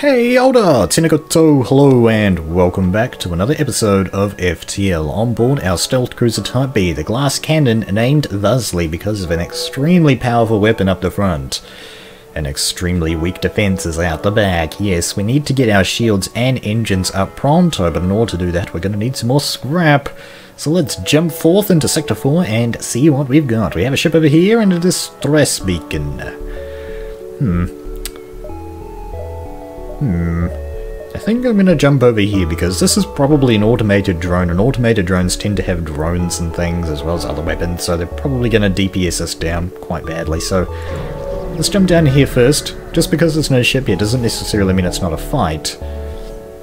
Hey Olda! Tenekoto, hello and welcome back to another episode of FTL on board our stealth cruiser Type B, the glass cannon named thusly because of an extremely powerful weapon up the front. An extremely weak defense is out the back. Yes, we need to get our shields and engines up pronto, but in order to do that we're going to need some more scrap. So let's jump forth into Sector 4 and see what we've got. We have a ship over here and a distress beacon. I think I'm going to jump over here because this is probably an automated drone, and automated drones tend to have drones and things as well as other weapons, so they're probably going to DPS us down quite badly. So let's jump down here first. Just because there's no ship here doesn't necessarily mean it's not a fight.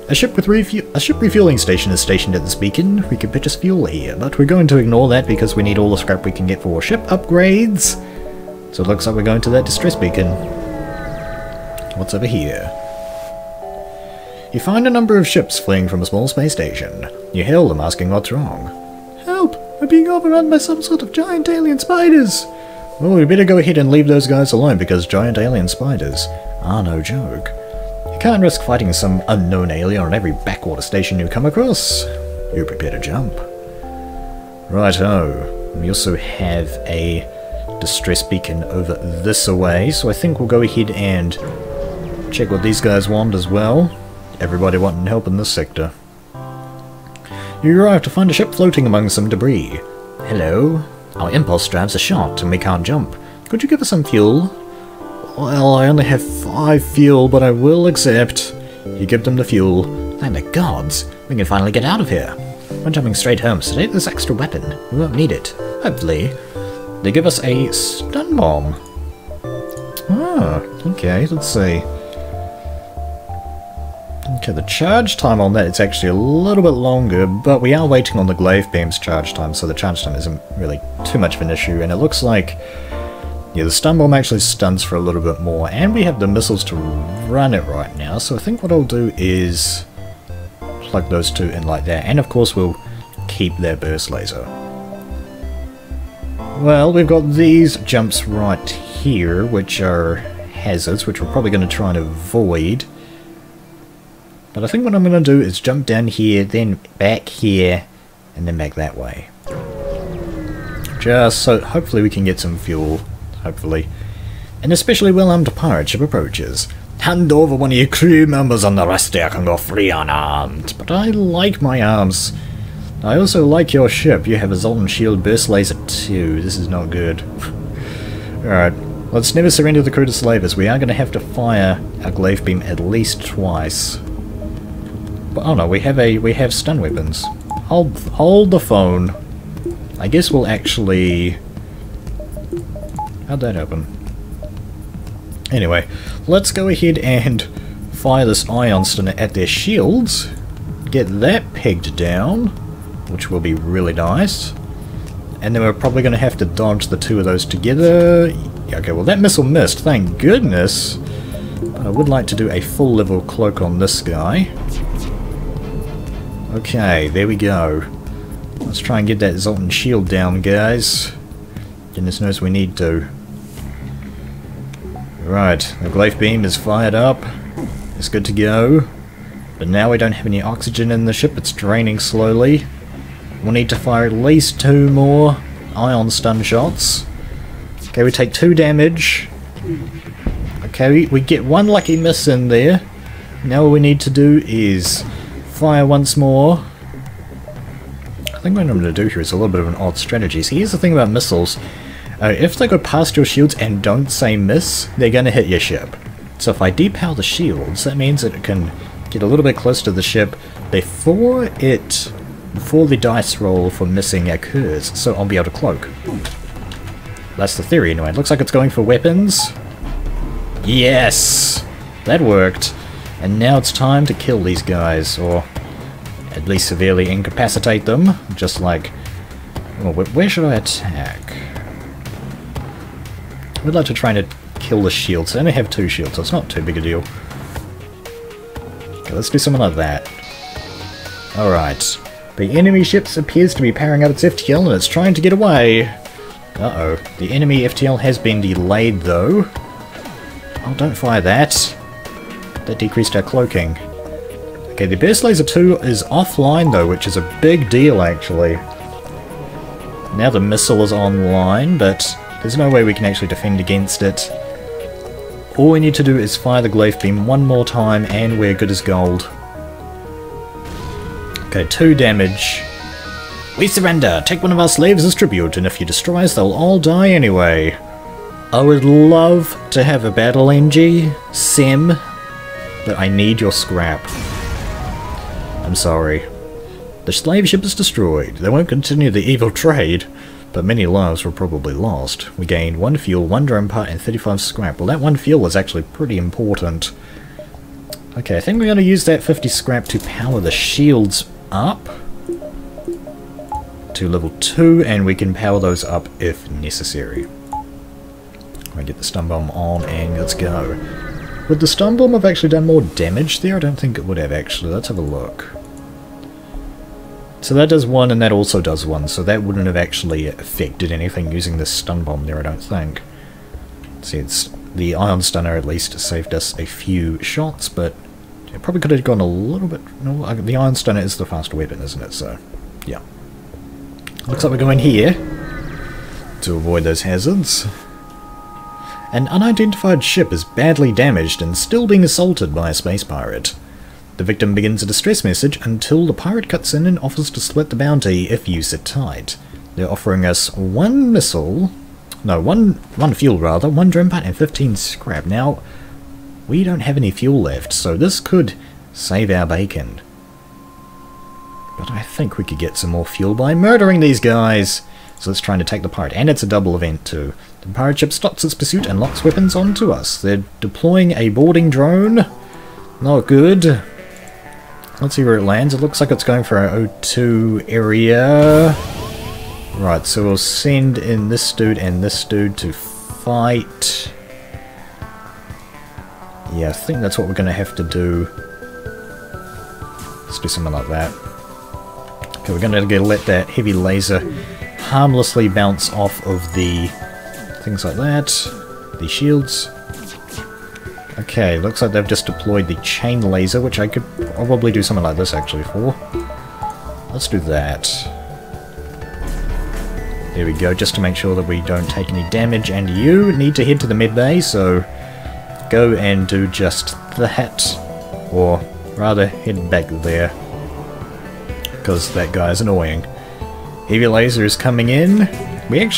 A ship refueling station is stationed at this beacon. We could purchase fuel here, but we're going to ignore that because we need all the scrap we can get for ship upgrades. So it looks like we're going to that distress beacon. What's over here? You find a number of ships fleeing from a small space station. You hail them asking what's wrong. Help! We're being overrun by some sort of giant alien spiders! Well, we better go ahead and leave those guys alone because giant alien spiders are no joke. You can't risk fighting some unknown alien on every backwater station you come across. You prepare to jump. Righto. We also have a distress beacon over this away, so I think we'll go ahead and check what these guys want as well. Everybody wanting help in this sector. You arrive to find a ship floating among some debris. Hello? Our impulse drives are shot and we can't jump. Could you give us some fuel? Well, I only have 5 fuel, but I will accept. You give them the fuel. Thank the gods, we can finally get out of here. We're jumping straight home, so take this extra weapon. We won't need it. Hopefully. They give us a stun bomb. Ah, okay, let's see. Okay, the charge time on that is actually a little bit longer, but we are waiting on the glaive beam's charge time, so the charge time isn't really too much of an issue, and it looks like, yeah, the stun bomb actually stuns for a little bit more, and we have the missiles to run it right now, so I think what I'll do is plug those two in like that, and of course we'll keep their burst laser. Well, we've got these jumps right here, which are hazards, which we're probably going to try and avoid. But I think what I'm going to do is jump down here, then back here, and then back that way. Just so hopefully we can get some fuel, hopefully. An especially well-armed pirate ship approaches. Hand over one of your crew members and the rest of you can go free unarmed. But I like my arms. I also like your ship. You have a Zoltan Shield Burst Laser too. This is not good. Alright, let's never surrender the crew to slavers. We are going to have to fire our glaive beam at least twice. But oh no, we have stun weapons. Hold the phone. I guess we'll actually... How'd that happen? Anyway, let's go ahead and fire this ion stunner at their shields. Get that pegged down, which will be really nice. And then we're probably going to have to dodge the two of those together. Yeah, okay, well that missile missed, thank goodness. But I would like to do a full level cloak on this guy. Okay, there we go. Let's try and get that Zoltan shield down, guys. Goodness knows we need to. Right, the glaive beam is fired up. It's good to go. But now we don't have any oxygen in the ship, it's draining slowly. We'll need to fire at least 2 more ion stun shots. Okay, we take 2 damage. Okay, we get 1 lucky miss in there. Now all we need to do is fire once more. I think what I'm going to do here is a little bit of an odd strategy. So here's the thing about missiles. If they go past your shields and don't say miss, they're going to hit your ship. So if I depower the shields, that means that it can get a little bit close to the ship before the dice roll for missing occurs. So I'll be able to cloak. That's the theory anyway. It looks like it's going for weapons. Yes! That worked. And now it's time to kill these guys, or at least severely incapacitate them, just like... Oh, where should I attack? We'd like to try and kill the shields. I only have 2 shields, so it's not too big a deal. Okay, let's do something like that. Alright. The enemy ship appears to be powering up its FTL and it's trying to get away. Uh-oh. The enemy FTL has been delayed, though. Oh, don't fire that. That decreased our cloaking. Okay, the Burst Laser 2 is offline though, which is a big deal actually. Now the missile is online, but there's no way we can actually defend against it. All we need to do is fire the Glaive Beam one more time and we're good as gold. Okay, 2 damage. We surrender! Take one of our slaves as tribute, and if you destroy us, they'll all die anyway. I would love to have a battle NG, Sim, but I need your scrap. I'm sorry. The slave ship is destroyed. They won't continue the evil trade, but many lives were probably lost. We gained 1 fuel, 1 drone part, and 35 scrap. Well, that 1 fuel is actually pretty important. Okay, I think we're going to use that 50 scrap to power the shields up to level 2, and we can power those up if necessary. I get the stun bomb on, and let's go. Would the stun bomb have actually done more damage there? I don't think it would have actually. Let's have a look. So that does 1 and that also does 1, so that wouldn't have actually affected anything using this stun bomb there, I don't think. See, it's the ion stunner at least saved us a few shots, but it probably could have gone a little bit... No, the ion stunner is the faster weapon, isn't it? So, yeah. Looks like we're going here to avoid those hazards. An unidentified ship is badly damaged and still being assaulted by a space pirate. The victim begins a distress message until the pirate cuts in and offers to split the bounty if you sit tight. They're offering us 1 missile... No, one fuel rather, 1 drone part and 15 scrap. Now, we don't have any fuel left, so this could save our bacon. But I think we could get some more fuel by murdering these guys. So let's try to take the pirate, and it's a double event too. The pirate ship stops its pursuit and locks weapons onto us. They're deploying a boarding drone. Not good. Let's see where it lands. It looks like it's going for our O2 area. Right, so we'll send in this dude and this dude to fight. Yeah, I think that's what we're going to have to do. Let's do something like that. Okay, we're going to let that heavy laser harmlessly bounce off of the things like that. The shields. Okay, looks like they've just deployed the chain laser, which I could probably do something like this actually for. Let's do that. There we go, just to make sure that we don't take any damage, and you need to head to the med bay, so go and do just that. Or rather, head back there, because that guy's annoying. Heavy laser is coming in. We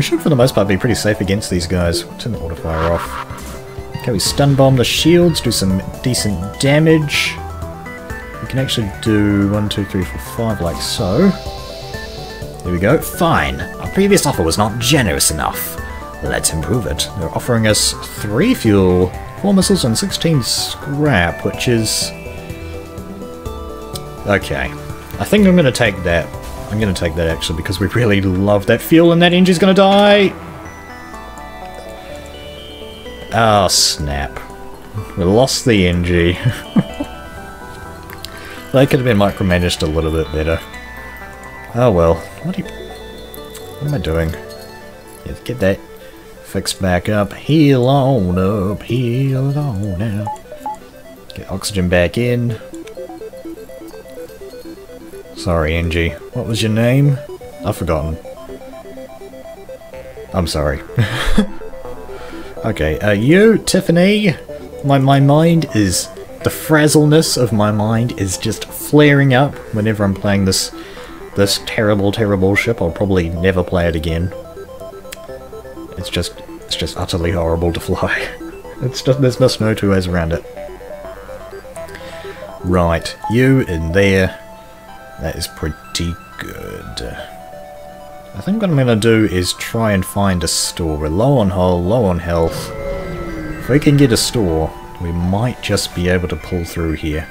should for the most part be pretty safe against these guys. Turn the auto fire off. Okay, we stun bomb the shields, do some decent damage. We can actually do 1, 2, 3, 4, 5 like so. There we go. Fine. Our previous offer was not generous enough. Let's improve it. They're offering us 3 fuel, 4 missiles, and 16 scrap, which is... Okay. I think I'm going to take that. I'm going to take that actually because we really love that fuel and that engine's going to die! Oh, snap. We lost the NG. They could have been micromanaged a little bit better. Oh well. What am I doing? Yeah, get that fixed back up. Heal on up. Heal on out. Get oxygen back in. Sorry, NG. What was your name? I've forgotten. I'm sorry. Okay, you, Tiffany. My mind is... The frazzleness of my mind is just flaring up whenever I'm playing this terrible, terrible ship. I'll probably never play it again. It's just utterly horrible to fly. It's just, there's just no 2 ways around it. Right, you in there. That is pretty good. I think what I'm going to do is try and find a store. We're low on hull, low on health. If we can get a store, we might just be able to pull through here.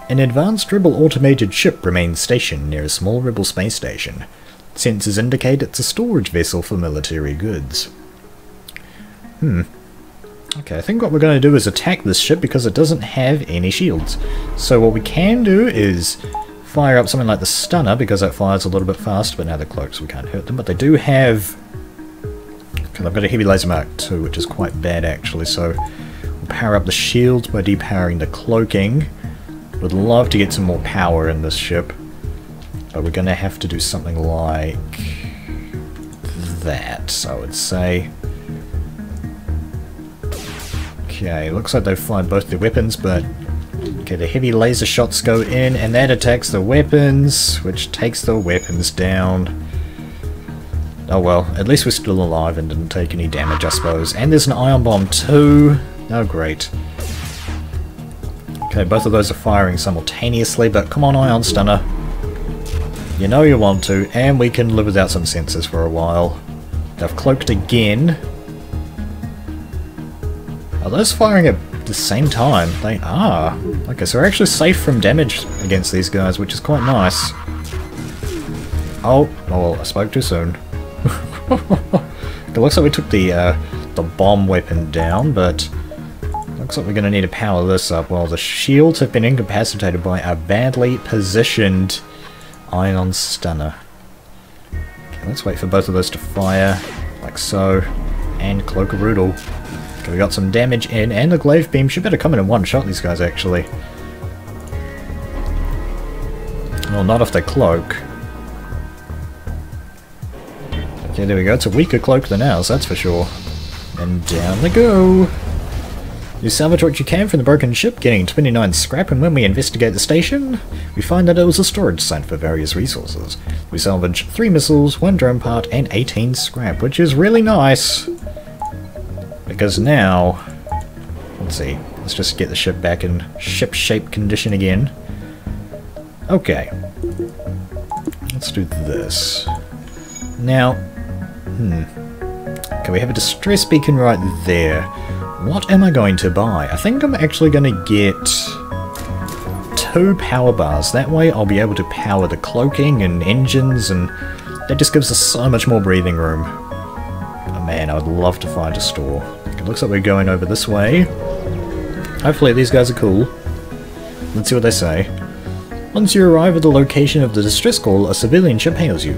An advanced rebel automated ship remains stationed near a small rebel space station. Sensors indicate it's a storage vessel for military goods. Okay, I think what we're going to do is attack this ship because it doesn't have any shields. So what we can do is fire up something like the stunner because that fires a little bit faster, but now they're cloaked so we can't hurt them. But they do have... Because I've got a heavy laser mark too, which is quite bad actually, so Power up the shields by depowering the cloaking. Would love to get some more power in this ship, but we're going to have to do something like that, I would say. Okay, looks like they've fired both their weapons, but okay, the heavy laser shots go in, and that attacks the weapons, which takes the weapons down. Oh well, at least we're still alive and didn't take any damage, I suppose. And there's an ion bomb too. Oh great. Okay, both of those are firing simultaneously, but come on, ion stunner. You know you want to, and we can live without some sensors for a while. They've cloaked again. Are those firing at the same time? They are. Okay, so we're actually safe from damage against these guys, which is quite nice. Oh, well, I spoke too soon. It looks like we took the bomb weapon down, but looks like we're going to need to power this up. Well, the shields have been incapacitated by a badly positioned ion stunner. Okay, let's wait for both of those to fire, like so, and cloak a Roodle. Okay, we got some damage in, and the glaive beam should better come in one shot, these guys, actually. Well, not if they cloak. Okay, there we go. It's a weaker cloak than ours, that's for sure. And down they go! You salvage what you can from the broken ship, getting 29 scrap, and when we investigate the station, we find that it was a storage site for various resources. We salvage 3 missiles, 1 drone part, and 18 scrap, which is really nice! Because now... let's see, let's just get the ship back in ship-shape condition again. Okay. Let's do this. Now... okay, we have a distress beacon right there. What am I going to buy? I think I'm actually going to get 2 power bars. That way I'll be able to power the cloaking and engines, and that just gives us so much more breathing room. Oh man, I would love to find a store. It looks like we're going over this way. Hopefully these guys are cool. Let's see what they say. Once you arrive at the location of the distress call, a civilian ship hails you.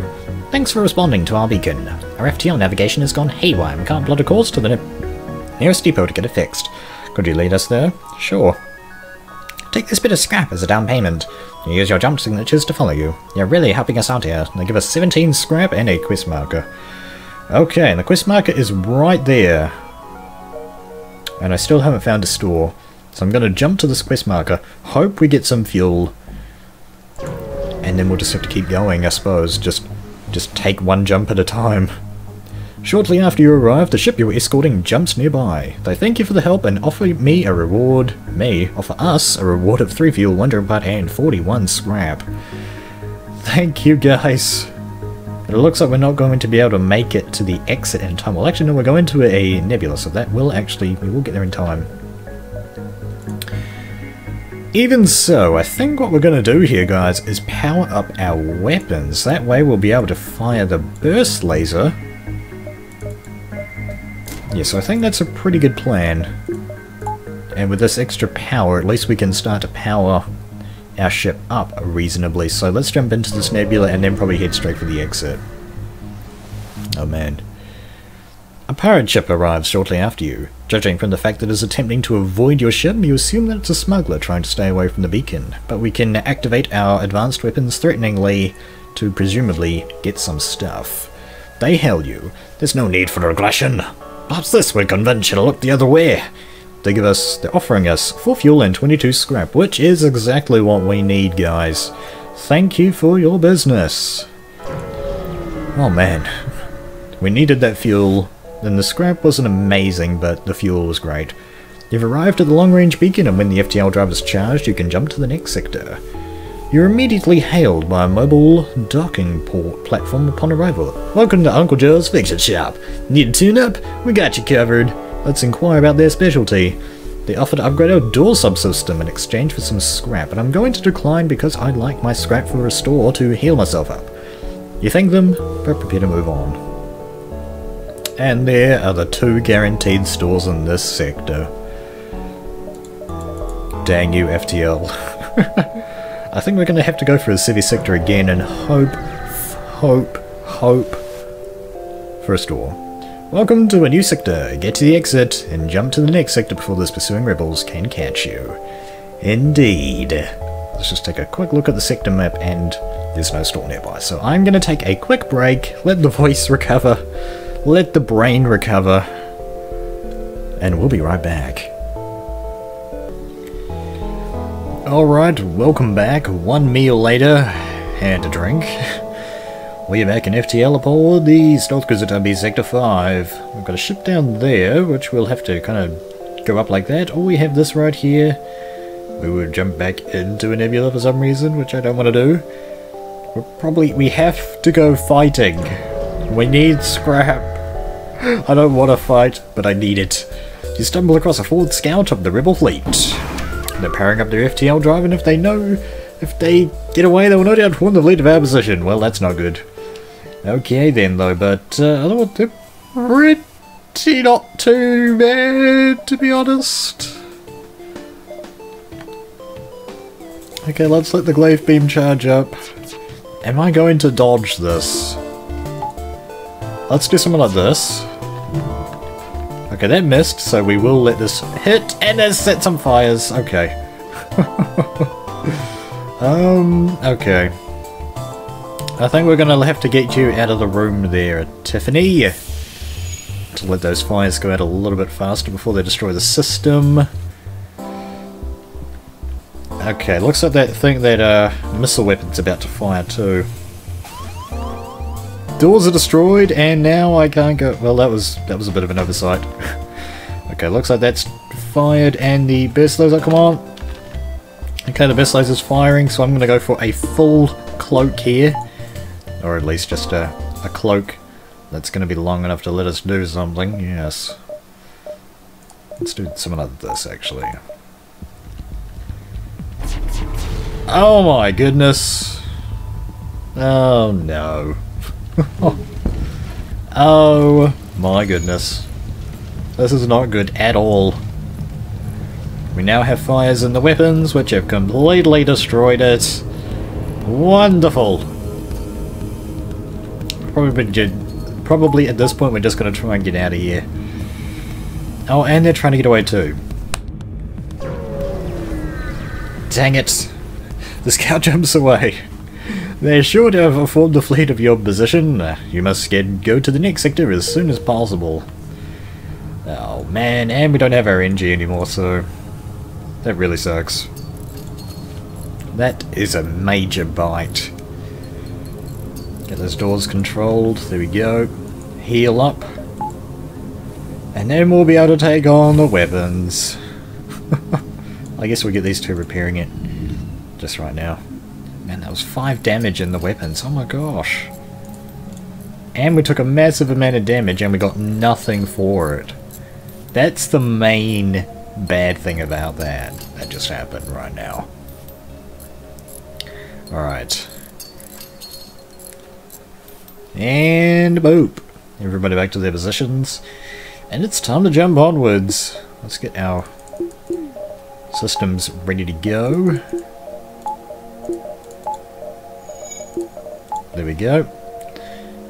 Thanks for responding to our beacon. Our FTL navigation has gone haywire and can't plot a course to the nearest depot to get it fixed. Could you lead us there? Sure. Take this bit of scrap as a down payment. You use your jump signatures to follow you. You're really helping us out here. They give us 17 scrap and a quest marker. Okay, and the quest marker is right there. And I still haven't found a store. So I'm going to jump to this quest marker, hope we get some fuel, and then we'll just have to keep going, I suppose. Just take one jump at a time. Shortly after you arrive, the ship you were escorting jumps nearby. They thank you for the help and offer me a reward. Offer us a reward of 3 fuel, 1 drone part, and 41 scrap. Thank you, guys. But it looks like we're not going to be able to make it to the exit in time. Well, actually, no, we're going to a nebula, so that will actually... we will get there in time. Even so, I think what we're going to do here, guys, is power up our weapons. That way we'll be able to fire the burst laser. Yeah, so I think that's a pretty good plan. And with this extra power, at least we can start to power our ship up reasonably. So let's jump into this nebula and then probably head straight for the exit. Oh man. A pirate ship arrives shortly after you. Judging from the fact that it is attempting to avoid your ship, you assume that it's a smuggler trying to stay away from the beacon. But we can activate our advanced weapons threateningly to presumably get some stuff. They hail you. There's no need for aggression. Perhaps this would convince you to look the other way. They're offering us 4 fuel and 22 scrap, which is exactly what we need, guys. Thank you for your business. Oh man. We needed that fuel. Then the scrap wasn't amazing, but the fuel was great. You've arrived at the long-range beacon, and when the FTL drive is charged, you can jump to the next sector. You're immediately hailed by a mobile docking port platform upon arrival. Welcome to Uncle Joe's Fiction Shop. Need a tune-up? We got you covered. Let's inquire about their specialty. They offer to upgrade our door subsystem in exchange for some scrap, and I'm going to decline because I'd like my scrap for a store to heal myself up. You thank them, but prepare to move on. And there are the 2 guaranteed stores in this sector. Dang you, FTL. I think we're going to have to go for a city sector again and hope for a store. Welcome to a new sector. Get to the exit and jump to the next sector before those pursuing rebels can catch you. Indeed. Let's just take a quick look at the sector map, and there's no store nearby. So I'm going to take a quick break, let the voice recover, let the brain recover, and we'll be right back. Alright, welcome back. 1 meal later, and a drink. We're back in FTL aboard the Stealth Cruiser Tubby Sector 5. We've got a ship down there, which we'll have to kind of go up like that, or we have this right here. We would jump back into a nebula for some reason, which I don't want to do. We have to go fighting. We need scrap. I don't want to fight, but I need it. You stumble across a forward scout of the rebel fleet. They're powering up their FTL drive, and if they get away, they will no doubt warn the fleet of our position. Well, that's not good. Okay then, though, but otherwise they're pretty not too bad, to be honest. Okay, let's let the glaive beam charge up. Am I going to dodge this? Let's do something like this. Okay, that missed, so we will let this hit, and let's set some fires. Okay. Okay. I think we're gonna have to get you out of the room there, Tiffany. To let those fires go out a little bit faster before they destroy the system. Okay, looks like that missile weapon's about to fire too. Doors are destroyed, and now I can't go. Well, that was a bit of an oversight. Okay, looks like that's fired, and the burst laser, come on. Okay, the burst laser's firing, so I'm gonna go for a full cloak here. Or at least just a cloak that's going to be long enough to let us do something, yes. Let's do something like this, actually. Oh my goodness! Oh no. Oh my goodness. This is not good at all. We now have fires in the weapons, which have completely destroyed it. Wonderful! Probably at this point we're just going to try and get out of here. Oh, and they're trying to get away too. Dang it! The scout jumps away. They're sure to have informed the fleet of your position. You must go to the next sector as soon as possible. Oh man, and we don't have our NG anymore, so that really sucks. That is a major bite. Get those doors controlled, there we go. Heal up. And then we'll be able to take on the weapons. I guess we'll get these two repairing it just right now. Man, that was 5 damage in the weapons, oh my gosh. And we took a massive amount of damage and we got nothing for it. That's the main bad thing about that just happened right now. Alright. And boop. Everybody back to their positions. And it's time to jump onwards. Let's get our systems ready to go. There we go.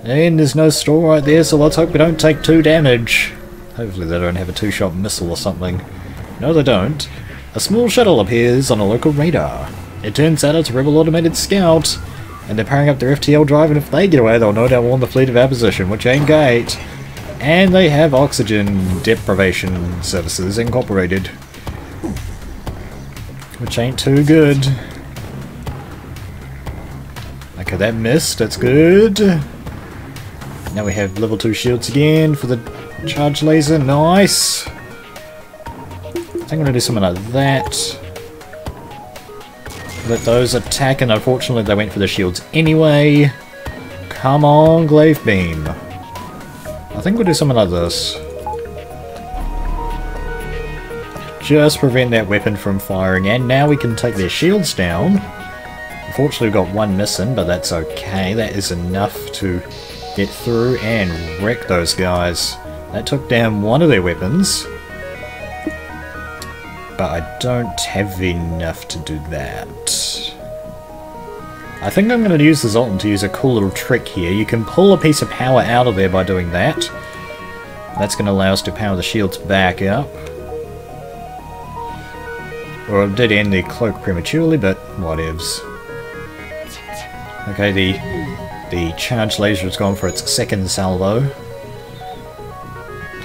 And there's no store right there, so let's hope we don't take 2 damage. Hopefully they don't have a 2-shot missile or something. No, they don't. A small shuttle appears on a local radar. It turns out it's a rebel automated scout. And they're powering up their FTL drive, and if they get away, they'll no doubt warn the fleet of our position, which ain't great. And they have oxygen deprivation services incorporated, which ain't too good. Okay, that missed, that's good. Now we have level 2 shields again for the charge laser, nice. I think I'm gonna do something like that. Let those attack, and unfortunately they went for the shields anyway. Come on, glaive beam. I think we'll do something like this. Just prevent that weapon from firing, and now we can take their shields down. Unfortunately we've got 1 missing, but that's okay. That is enough to get through and wreck those guys. That took down 1 of their weapons. But I don't have enough to do that. I think I'm going to use the Zoltan to use a cool little trick here. You can pull a piece of power out of there by doing that. That's going to allow us to power the shields back up. Or it did end the cloak prematurely, but whatevs. Okay, the charged laser has gone for its second salvo.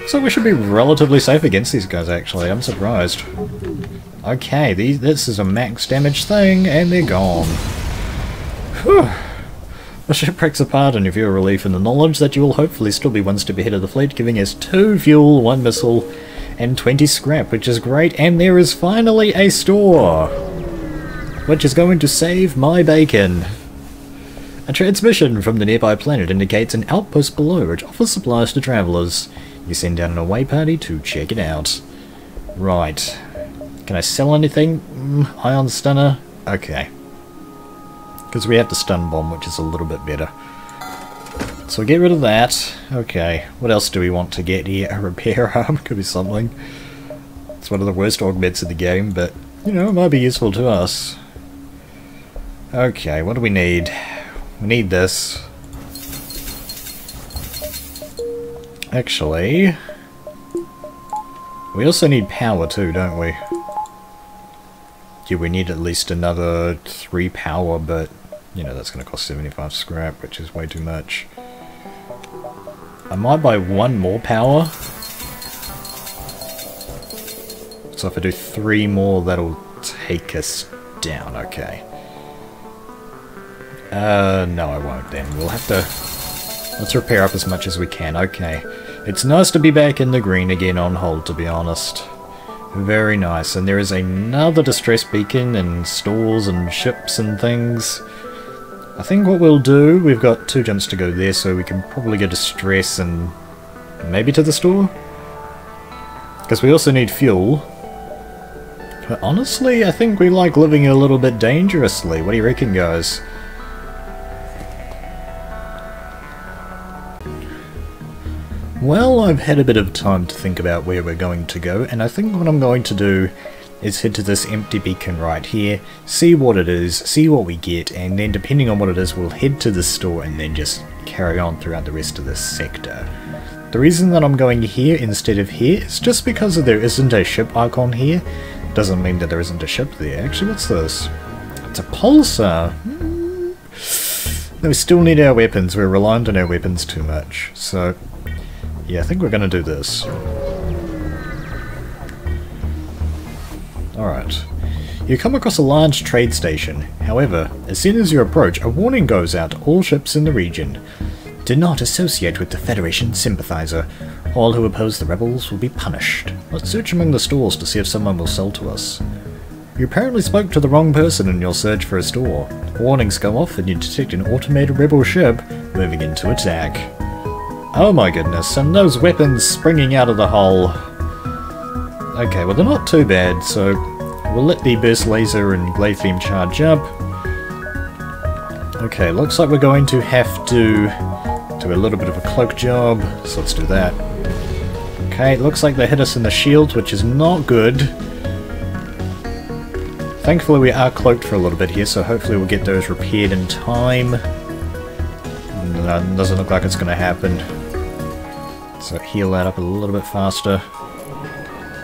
So we should be relatively safe against these guys, actually. I'm surprised. Okay, this is a max damage thing, and they're gone. Whew. The ship breaks apart, and you feel relief in the knowledge that you will hopefully still be one step ahead of the fleet, giving us 2 fuel, 1 missile, and 20 scrap, which is great. And there is finally a store, which is going to save my bacon. A transmission from the nearby planet indicates an outpost below, which offers supplies to travellers. You send down an away party to check it out. Right. Can I sell anything? Ion stunner? Okay. Because we have the stun bomb, which is a little bit better. So we'll get rid of that. Okay. What else do we want to get here? A repair arm? Could be something. It's one of the worst augments in the game, but, you know, it might be useful to us. Okay, what do we need? We need this. Actually, we also need power too, don't we? Yeah, we need at least another 3 power, but, you know, that's going to cost 75 scrap, which is way too much. I might buy 1 more power. So if I do 3 more, that'll take us down, okay. No I won't then. We'll have to... Let's repair up as much as we can, okay. It's nice to be back in the green again on hold, to be honest. Very nice. And there is another distress beacon and stores and ships and things. I think what we'll do, we've got 2 jumps to go there, so we can probably go distress and maybe to the store? Because we also need fuel. But honestly, I think we like living a little bit dangerously. What do you reckon, guys? Well, I've had a bit of time to think about where we're going to go, and I think what I'm going to do is head to this empty beacon right here, see what it is, see what we get, and then depending on what it is, we'll head to the store and then just carry on throughout the rest of this sector. The reason that I'm going here instead of here is just because there isn't a ship icon here. Doesn't mean that there isn't a ship there. Actually, what's this? It's a pulsar. We still need our weapons. We're reliant on our weapons too much. So, yeah, I think we're going to do this. Alright. You come across a large trade station. However, as soon as you approach, a warning goes out to all ships in the region. Do not associate with the Federation sympathizer. All who oppose the rebels will be punished. Let's search among the stores to see if someone will sell to us. You apparently spoke to the wrong person in your search for a store. Warnings go off and you detect an automated rebel ship moving into attack. Oh my goodness, and those weapons springing out of the hull. Okay, well they're not too bad, so we'll let the burst laser and glaive beam charge up. Okay, looks like we're going to have to do a little bit of a cloak job, so let's do that. Okay, looks like they hit us in the shield, which is not good. Thankfully we are cloaked for a little bit here, so hopefully we'll get those repaired in time. No, doesn't look like it's going to happen. So heal that up a little bit faster.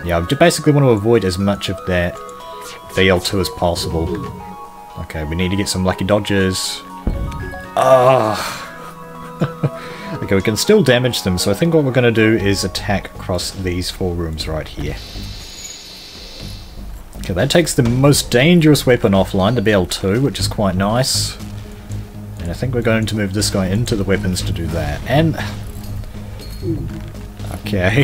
Yeah, I basically want to avoid as much of that VL2 as possible. Okay, we need to get some lucky dodges. Ah. Okay, we can still damage them, so I think what we're going to do is attack across these 4 rooms right here. Okay, that takes the most dangerous weapon offline, the BL2, which is quite nice. And I think we're going to move this guy into the weapons to do that. And... okay.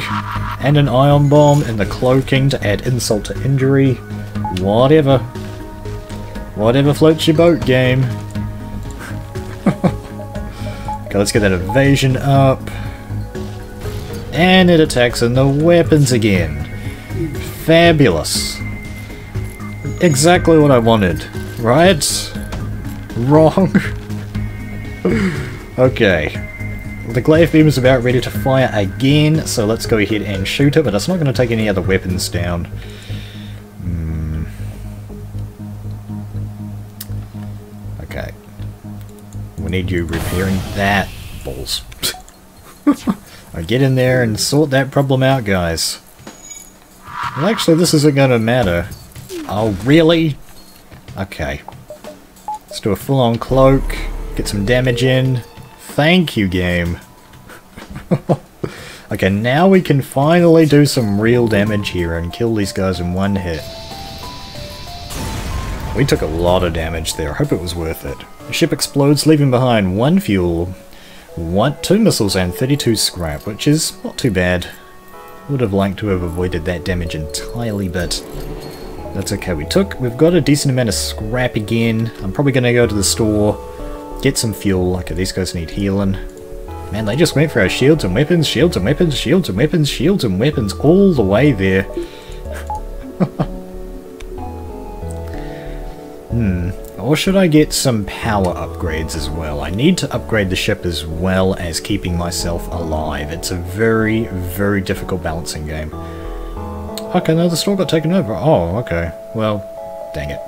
And an ion bomb in the cloaking to add insult to injury. Whatever. Whatever floats your boat, game. Okay, let's get that evasion up. And it attacks in the weapons again. Fabulous. Exactly what I wanted. Right? Wrong. Okay. The glaive beam is about ready to fire again, so let's go ahead and shoot it, but it's not going to take any other weapons down. Okay. We need you repairing that. Balls. Get in there and sort that problem out, guys. Well, actually, this isn't going to matter. Oh, really? Okay. Let's do a full-on cloak. Get some damage in. Thank you, game. Okay, now we can finally do some real damage here and kill these guys in one hit. We took a lot of damage there. I hope it was worth it. The ship explodes, leaving behind 1 fuel, 2 missiles, and 32 scrap, which is not too bad. Would have liked to have avoided that damage entirely, but that's okay. We've got a decent amount of scrap again. I'm probably going to go to the store, get some fuel. Okay, these guys need healing. Man, they just went for our shields and weapons, shields and weapons, shields and weapons, shields and weapons all the way there. Or should I get some power upgrades as well? I need to upgrade the ship as well as keeping myself alive. It's a very, very difficult balancing game. Okay, no, the store got taken over. Oh, okay. Well, dang it.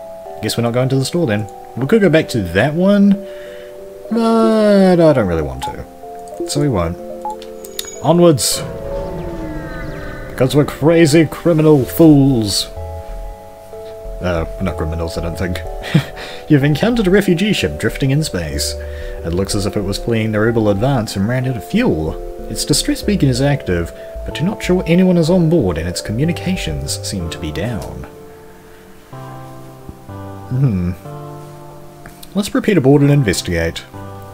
Guess we're not going to the store then. We could go back to that one, but I don't really want to. So we won't. Onwards! Because we're crazy criminal fools. We're not criminals, I don't think. You've encountered a refugee ship drifting in space. It looks as if it was fleeing the rebel advance and ran out of fuel. Its distress beacon is active, but you're not sure anyone is on board and its communications seem to be down. Let's prepare to board and investigate.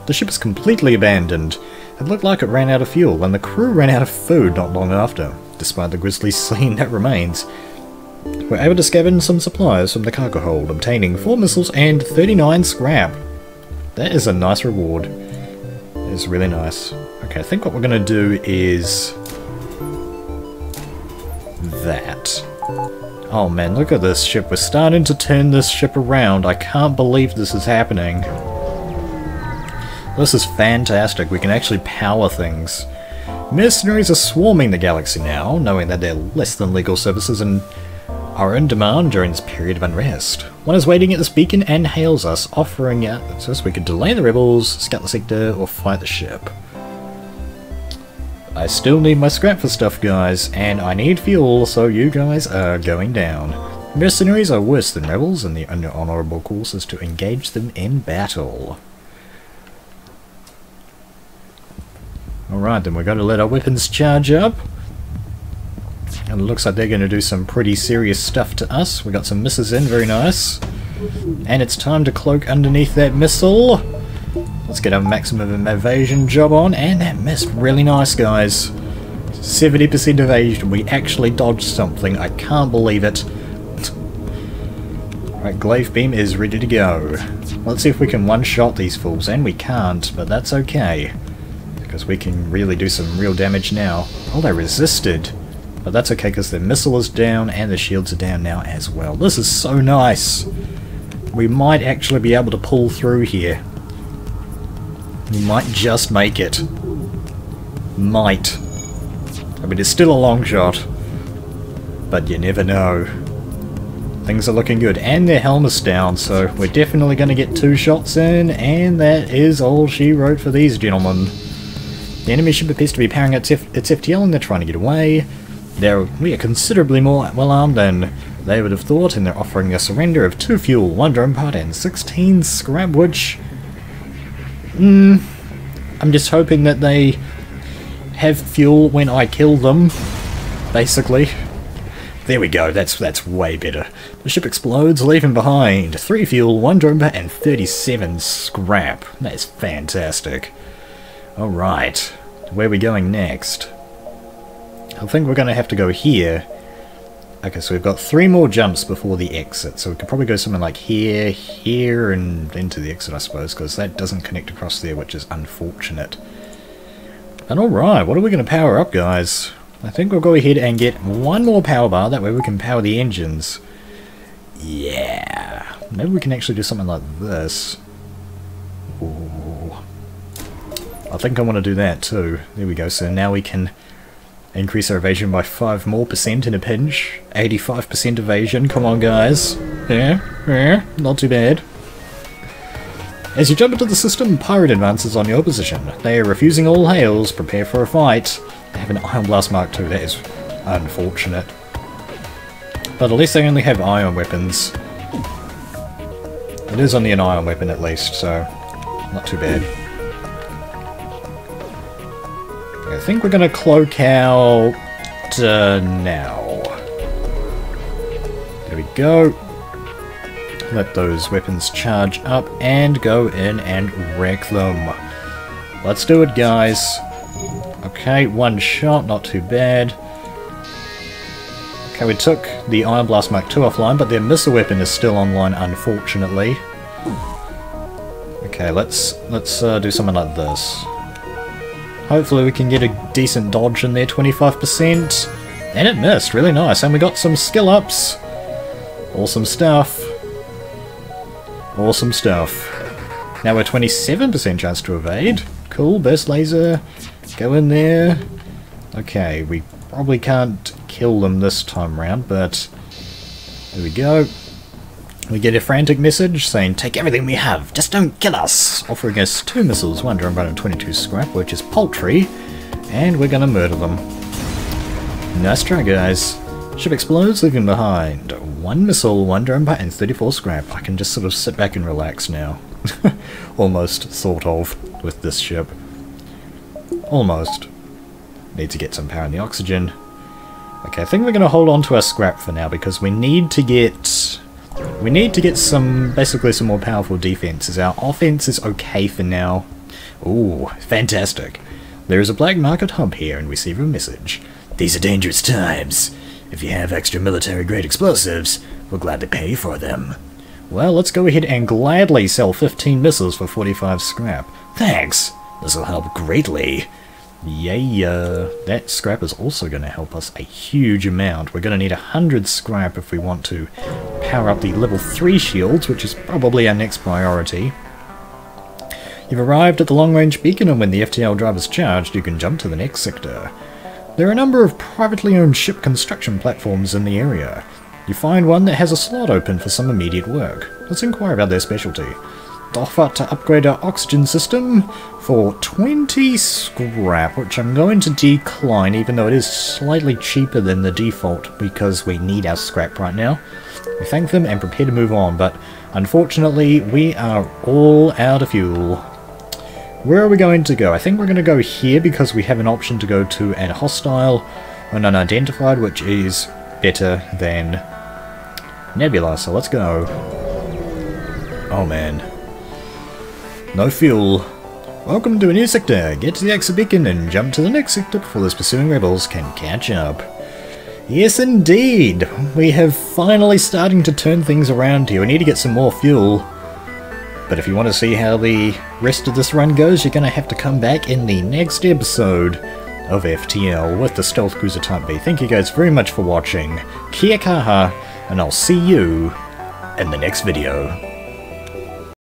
The ship is completely abandoned. It looked like it ran out of fuel, and the crew ran out of food not long after. Despite the grisly scene that remains, we're able to scavenge some supplies from the cargo hold, obtaining 4 missiles and 39 scrap. That is a nice reward. It is really nice. Okay, I think what we're going to do is that. Oh man, look at this ship. We're starting to turn this ship around. I can't believe this is happening. This is fantastic. We can actually power things. Mercenaries are swarming the galaxy now, knowing that they're less than legal services and are in demand during this period of unrest. One is waiting at this beacon and hails us, offering us we could delay the rebels, scout the sector, or fight the ship. I still need my scrap for stuff, guys, and I need fuel, so you guys are going down. Mercenaries are worse than rebels, and the only honourable course is to engage them in battle. Alright, then we're going to let our weapons charge up. And it looks like they're going to do some pretty serious stuff to us. We got some missiles in, very nice. And it's time to cloak underneath that missile. Let's get a maximum evasion job on, and that missed really nice, guys. 70% evasion. We actually dodged something. I can't believe it. Alright, glaive beam is ready to go. Let's see if we can one-shot these fools, and we can't, but that's okay. Because we can really do some real damage now. Oh, they resisted. But that's okay, because their missile is down and the shields are down now as well. This is so nice. We might actually be able to pull through here. We might just make it. Might. I mean, it's still a long shot. But you never know. Things are looking good. And their helm is down, so we're definitely going to get 2 shots in. And that is all she wrote for these gentlemen. The enemy ship appears to be powering its FTL and they're trying to get away. We are considerably more well armed than they would have thought, and they're offering a surrender of 2 fuel, 1 drone part, and 16 scrap, which... I'm just hoping that they have fuel when I kill them, basically. There we go, that's way better. The ship explodes, leaving behind 3 fuel, 1 drone part, and 37 scrap. That's fantastic. Alright, where are we going next? I think we're going to have to go here. Okay, so we've got 3 more jumps before the exit, so we could probably go something like here, here, and into the exit, I suppose, because that doesn't connect across there, which is unfortunate. And alright, what are we going to power up, guys? I think we'll go ahead and get 1 more power bar, that way we can power the engines. Yeah! Maybe we can actually do something like this. Ooh. I think I want to do that too. There we go, so now we can increase our evasion by 5% more in a pinch. 85% evasion, come on guys. Yeah, not too bad. As you jump into the system, pirate advances on your position. They are refusing all hails, prepare for a fight. They have an Ion Blast Mark II, that is unfortunate. But at least they only have ion weapons. It is only an ion weapon at least, so not too bad. I think we're gonna cloak out now. There we go. Let those weapons charge up and go in and wreck them. Let's do it, guys. Okay, one shot, not too bad. Okay, we took the Ion Blast Mark II offline, but their missile weapon is still online, unfortunately. Okay, let's do something like this. Hopefully we can get a decent dodge in there, 25%. And it missed, really nice. And we got some skill ups. Awesome stuff. Awesome stuff. Now we're 27% chance to evade. Cool, burst laser. Go in there. Okay, we probably can't kill them this time round, but there we go. We get a frantic message saying, take everything we have, just don't kill us! Offering us 2 missiles, 1 drum and 22 scrap, which is paltry, and we're gonna murder them. Nice try, guys. Ship explodes, leaving behind 1 missile, 1 drum and 34 scrap. I can just sort of sit back and relax now. Almost, sort of, with this ship. Almost. Need to get some power in the oxygen. Okay, I think we're gonna hold on to our scrap for now because we need to get some, basically some more powerful defenses. Our offense is okay for now. Ooh, fantastic. There is a black market hub here and we receive a message. These are dangerous times. If you have extra military grade explosives, we'll gladly pay for them. Well, let's go ahead and gladly sell 15 missiles for 45 scrap. Thanks! This'll help greatly. Yeah, that scrap is also going to help us a huge amount. We're going to need 100 scrap if we want to power up the level 3 shields, which is probably our next priority. You've arrived at the long-range beacon, and when the FTL drive is charged, you can jump to the next sector. There are a number of privately owned ship construction platforms in the area. You find one that has a slot open for some immediate work. Let's inquire about their specialty. Offer to upgrade our oxygen system for 20 scrap, which I'm going to decline, even though it is slightly cheaper than the default because we need our scrap right now. We thank them and prepare to move on, but unfortunately we are all out of fuel. Where are we going to go? I think we're going to go here because we have an option to go to a hostile and unidentified, which is better than Nebula, so let's go. Oh man. No fuel. Welcome to a new sector. Get to the exit beacon and jump to the next sector before those pursuing rebels can catch up. Yes indeed! We have finally starting to turn things around here. We need to get some more fuel. But if you want to see how the rest of this run goes, you're going to have to come back in the next episode of FTL with the Stealth Cruiser Type B. Thank you guys very much for watching. Kia kaha, and I'll see you in the next video.